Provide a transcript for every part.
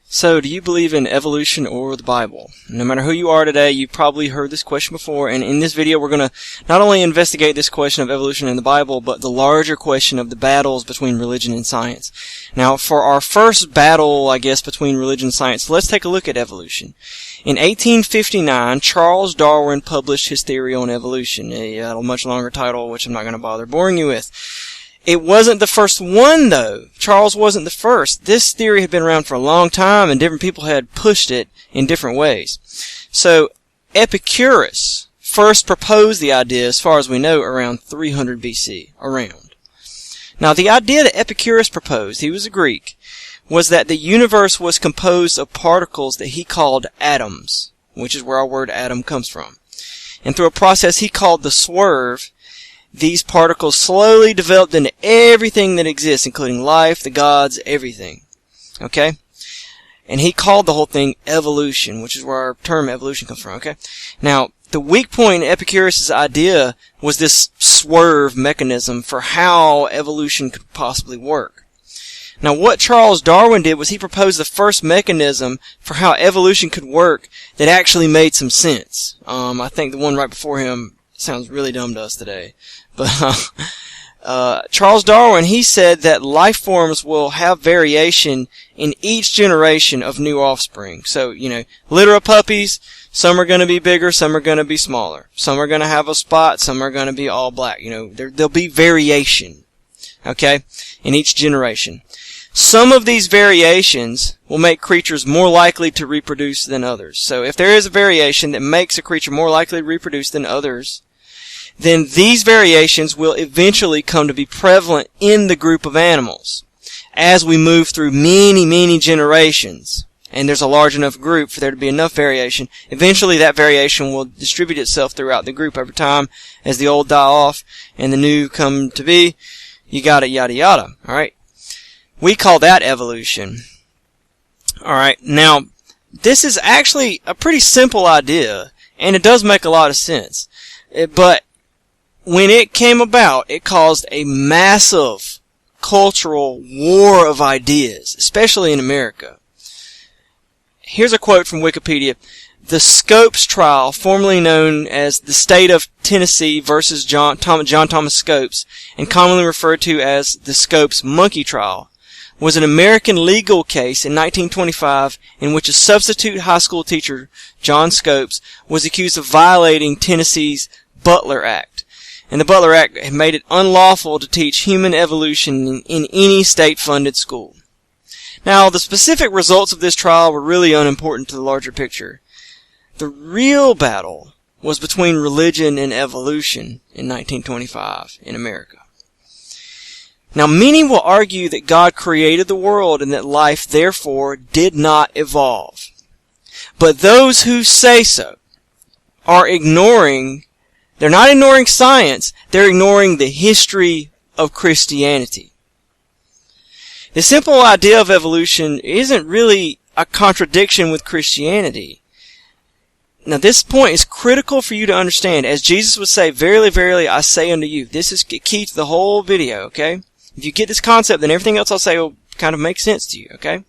So, do you believe in evolution or the Bible? No matter who you are today, you've probably heard this question before, and in this video we're going to not only investigate this question of evolution in the Bible, but the larger question of the battles between religion and science. Now, for our first battle, I guess, between religion and science, let's take a look at evolution. In 1859, Charles Darwin published his theory on evolution, a much longer title, which I'm not going to bother boring you with. It wasn't the first one, though. Charles wasn't the first. This theory had been around for a long time, and different people had pushed it in different ways. So, Epicurus first proposed the idea, as far as we know, around 300 BC. Now, the idea that Epicurus proposed, he was a Greek, was that the universe was composed of particles that he called atoms, which is where our word atom comes from. And through a process he called the swerve, these particles slowly developed into everything that exists, including life, the gods, everything. Okay? And he called the whole thing evolution, which is where our term evolution comes from. Okay? Now, the weak point in Epicurus' idea was this swerve mechanism for how evolution could possibly work. Now, what Charles Darwin did was he proposed the first mechanism for how evolution could work that actually made some sense. I think the one right before him sounds really dumb to us today. But Charles Darwin, he said that life forms will have variation in each generation of new offspring. So, litter of puppies, some are going to be bigger, some are going to be smaller. Some are going to have a spot, some are going to be all black. There'll be variation, okay, in each generation. Some of these variations will make creatures more likely to reproduce than others. So if there is a variation that makes a creature more likely to reproduce than others, then these variations will eventually come to be prevalent in the group of animals as we move through many, many generations. And there's a large enough group for there to be enough variation. Eventually that variation will distribute itself throughout the group over time as the old die off and the new come to be. You got it, yada yada. Alright? We call that evolution. Alright, now, this is actually a pretty simple idea, and it does make a lot of sense. But when it came about, it caused a massive cultural war of ideas, especially in America. Here's a quote from Wikipedia. The Scopes trial, formerly known as the State of Tennessee versus John Thomas Scopes, and commonly referred to as the Scopes monkey trial, was an American legal case in 1925 in which a substitute high school teacher, John Scopes, was accused of violating Tennessee's Butler Act. And the Butler Act had made it unlawful to teach human evolution in any state-funded school. Now, the specific results of this trial were really unimportant to the larger picture. The real battle was between religion and evolution in 1925 in America. Now, many will argue that God created the world and that life, therefore, did not evolve. But those who say so are they're not ignoring science, they're ignoring the history of Christianity. The simple idea of evolution isn't really a contradiction with Christianity. Now, this point is critical for you to understand. As Jesus would say, "Verily, verily, I say unto you." This is key to the whole video, okay? If you get this concept, then everything else I'll say will kind of make sense to you, okay?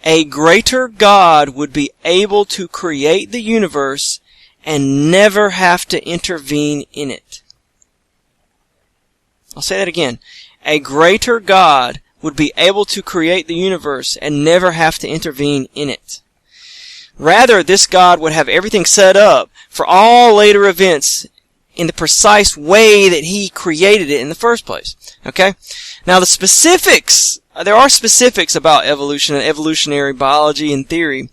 A greater God would be able to create the universe and never have to intervene in it. I'll say that again. A greater God would be able to create the universe and never have to intervene in it. Rather, this God would have everything set up for all later events in the precise way that He created it in the first place. Okay? Now, the specifics, there are specifics about evolution and evolutionary biology and theory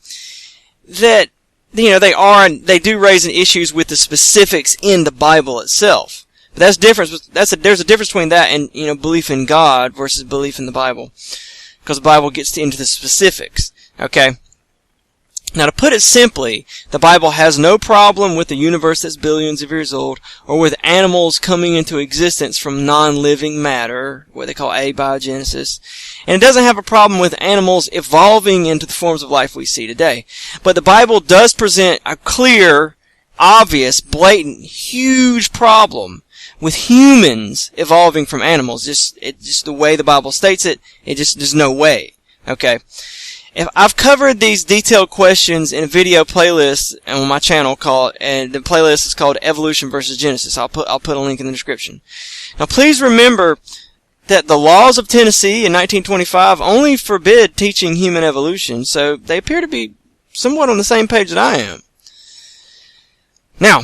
that, they do raise issues with the specifics in the Bible itself. But there's a difference between that and, belief in God versus belief in the Bible. Because the Bible gets into the specifics. Okay? Now, to put it simply, the Bible has no problem with the universe that's billions of years old, or with animals coming into existence from non-living matter, what they call abiogenesis. And it doesn't have a problem with animals evolving into the forms of life we see today. But the Bible does present a clear, obvious, blatant, huge problem with humans evolving from animals. Just the way the Bible states it, there's no way. Okay? If I've covered these detailed questions in a video playlist on my channel and the playlist is called Evolution versus Genesis. I'll put a link in the description. Now please remember that the laws of Tennessee in 1925 only forbid teaching human evolution, so they appear to be somewhat on the same page that I am. Now,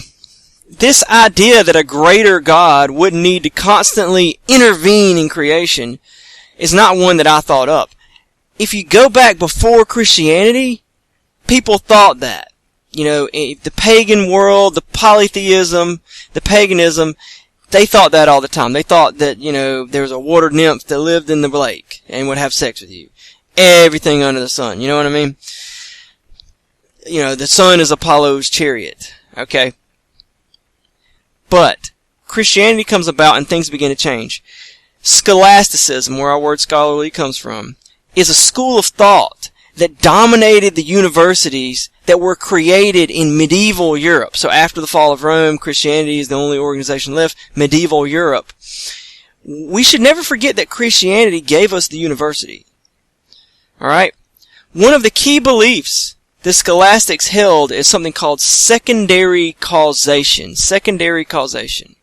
this idea that a greater God wouldn't need to constantly intervene in creation is not one that I thought up. If you go back before Christianity, people thought that. The pagan world, the polytheism, the paganism, they thought that all the time. They thought that, there was a water nymph that lived in the lake and would have sex with you. Everything under the sun. You know what I mean? The sun is Apollo's chariot. Okay? But Christianity comes about and things begin to change. Scholasticism, where our word scholarly comes from, is a school of thought that dominated the universities that were created in medieval Europe. So after the fall of Rome, Christianity is the only organization left, medieval Europe. We should never forget that Christianity gave us the university. Alright? One of the key beliefs the scholastics held is something called secondary causation. Secondary causation.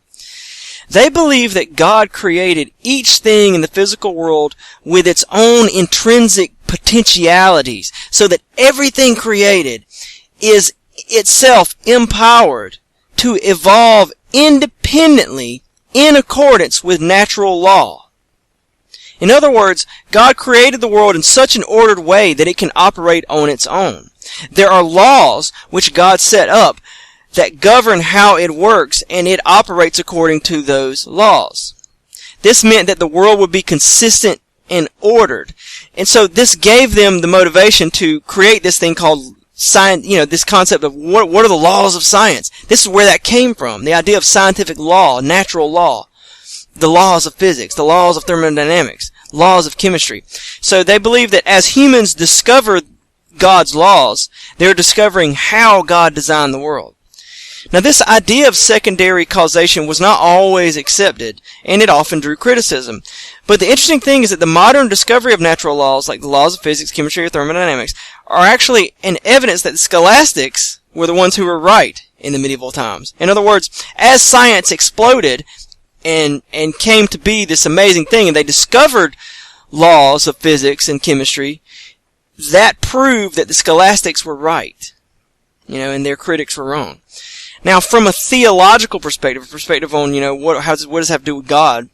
They believe that God created each thing in the physical world with its own intrinsic potentialities, so that everything created is itself empowered to evolve independently in accordance with natural law. In other words, God created the world in such an ordered way that it can operate on its own. There are laws which God set up that govern how it works, and it operates according to those laws. This meant that the world would be consistent and ordered. And so this gave them the motivation to create this thing called science, this concept of what are the laws of science. This is where that came from. The idea of scientific law, natural law, the laws of physics, the laws of thermodynamics, laws of chemistry. So they believe that as humans discover God's laws, they're discovering how God designed the world. Now, this idea of secondary causation was not always accepted, and it often drew criticism. But the interesting thing is that the modern discovery of natural laws, like the laws of physics, chemistry, or thermodynamics, are actually an evidence that the scholastics were the ones who were right in the medieval times. In other words, as science exploded and came to be this amazing thing, and they discovered laws of physics and chemistry, that proved that the scholastics were right, and their critics were wrong. Now, from a theological perspective, on, what does it have to do with God,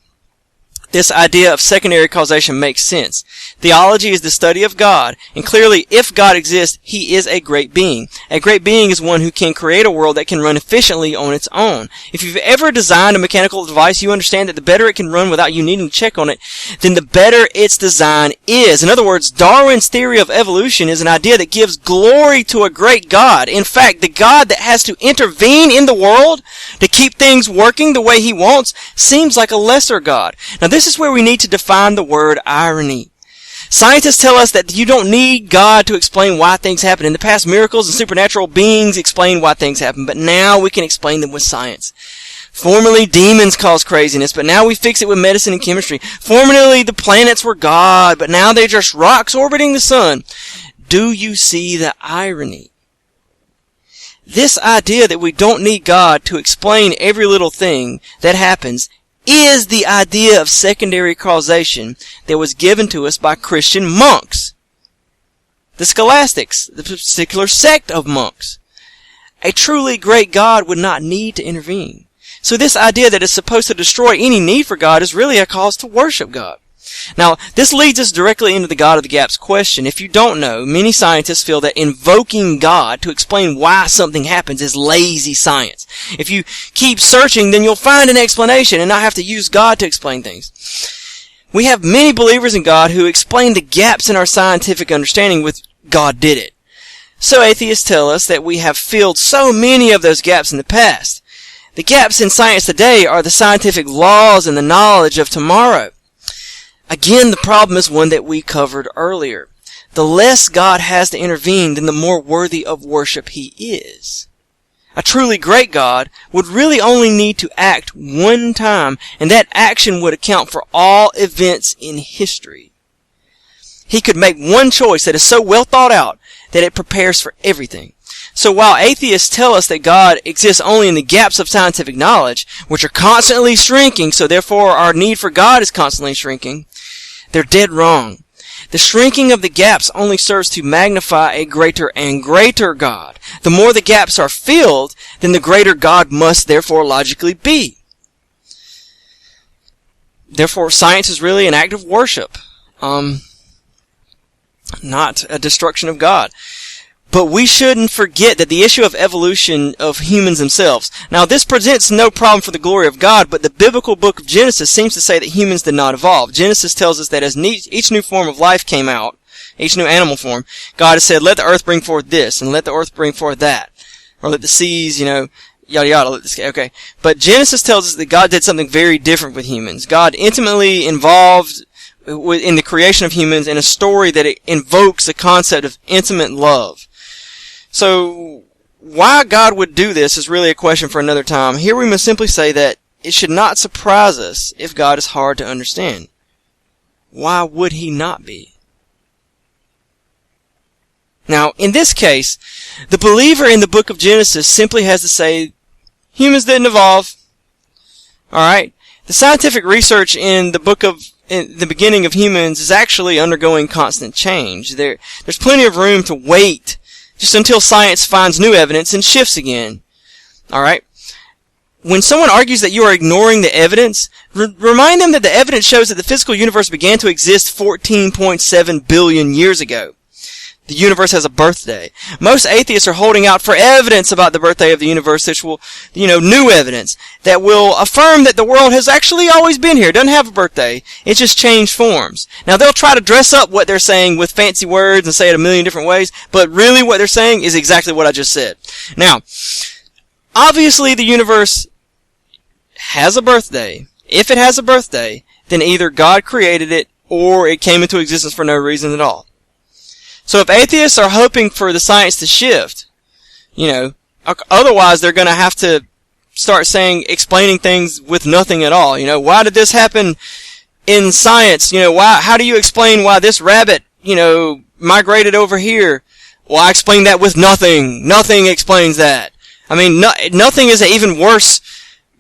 this idea of secondary causation makes sense. Theology is the study of God, and clearly, if God exists, He is a great being. A great being is one who can create a world that can run efficiently on its own. If you've ever designed a mechanical device, you understand that the better it can run without you needing to check on it, then the better its design is. In other words, Darwin's theory of evolution is an idea that gives glory to a great God. In fact, the God that has to intervene in the world to keep things working the way He wants seems like a lesser God. Now, this is where we need to define the word irony. Scientists tell us that you don't need God to explain why things happen. In the past, miracles and supernatural beings explain why things happen, but now we can explain them with science. Formerly, demons caused craziness, but now we fix it with medicine and chemistry. Formerly, the planets were God, but now they're just rocks orbiting the sun. Do you see the irony? This idea that we don't need God to explain every little thing that happens is the idea of secondary causation that was given to us by Christian monks. The scholastics, the particular sect of monks. A truly great God would not need to intervene. So this idea that it's supposed to destroy any need for God is really a cause to worship God. Now, this leads us directly into the God of the Gaps question. If you don't know, many scientists feel that invoking God to explain why something happens is lazy science. If you keep searching, then you'll find an explanation and not have to use God to explain things. We have many believers in God who explain the gaps in our scientific understanding with God did it. So atheists tell us that we have filled so many of those gaps in the past. The gaps in science today are the scientific laws and the knowledge of tomorrow. Again, the problem is one that we covered earlier. The less God has to intervene, then the more worthy of worship He is. A truly great God would really only need to act one time, and that action would account for all events in history. He could make one choice that is so well thought out that it prepares for everything. So while atheists tell us that God exists only in the gaps of scientific knowledge, which are constantly shrinking, so therefore our need for God is constantly shrinking, they're dead wrong. The shrinking of the gaps only serves to magnify a greater and greater God. The more the gaps are filled, then the greater God must therefore logically be. Therefore, science is really an act of worship, not a destruction of God. But we shouldn't forget that the issue of evolution of humans themselves. Now, this presents no problem for the glory of God, but the biblical book of Genesis seems to say that humans did not evolve. Genesis tells us that as each new form of life came out, each new animal form, God has said, let the earth bring forth this, and let the earth bring forth that. Or let the seas, yada yada, let this, okay. But Genesis tells us that God did something very different with humans. God intimately involved in the creation of humans in a story that it invokes the concept of intimate love. So, why God would do this is really a question for another time. Here we must simply say that it should not surprise us if God is hard to understand. Why would He not be? Now, in this case, the believer in the book of Genesis simply has to say, humans didn't evolve. Alright? The scientific research in the beginning of humans is actually undergoing constant change. There's plenty of room to wait just until science finds new evidence and shifts again. Alright? When someone argues that you are ignoring the evidence, remind them that the evidence shows that the physical universe began to exist 14.7 billion years ago. The universe has a birthday. Most atheists are holding out for evidence about the birthday of the universe, which will, new evidence that will affirm that the world has actually always been here. It doesn't have a birthday. It's just changed forms. Now, they'll try to dress up what they're saying with fancy words and say it a million different ways, but really what they're saying is exactly what I just said. Now, obviously the universe has a birthday. If it has a birthday, then either God created it or it came into existence for no reason at all. So if atheists are hoping for the science to shift, otherwise they're going to have to start explaining things with nothing at all. Why did this happen in science? How do you explain why this rabbit, migrated over here? Well, I explained that with nothing. Nothing explains that. I mean, nothing is an even worse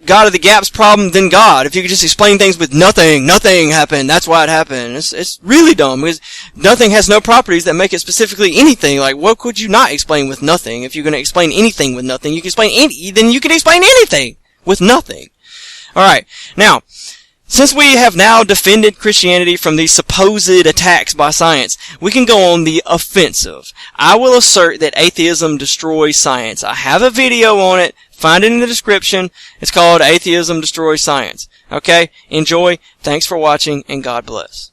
God of the gaps problem than God. If you could just explain things with nothing happened, that's why it happened. It's really dumb, because nothing has no properties that make it specifically anything. Like, what could you not explain with nothing? If you're going to explain anything with nothing, then you can explain anything with nothing. Alright, now, since we have now defended Christianity from these supposed attacks by science, we can go on the offensive. I will assert that atheism destroys science. I have a video on it. Find it in the description. It's called Atheism Destroys Science. Okay? Enjoy. Thanks for watching, and God bless.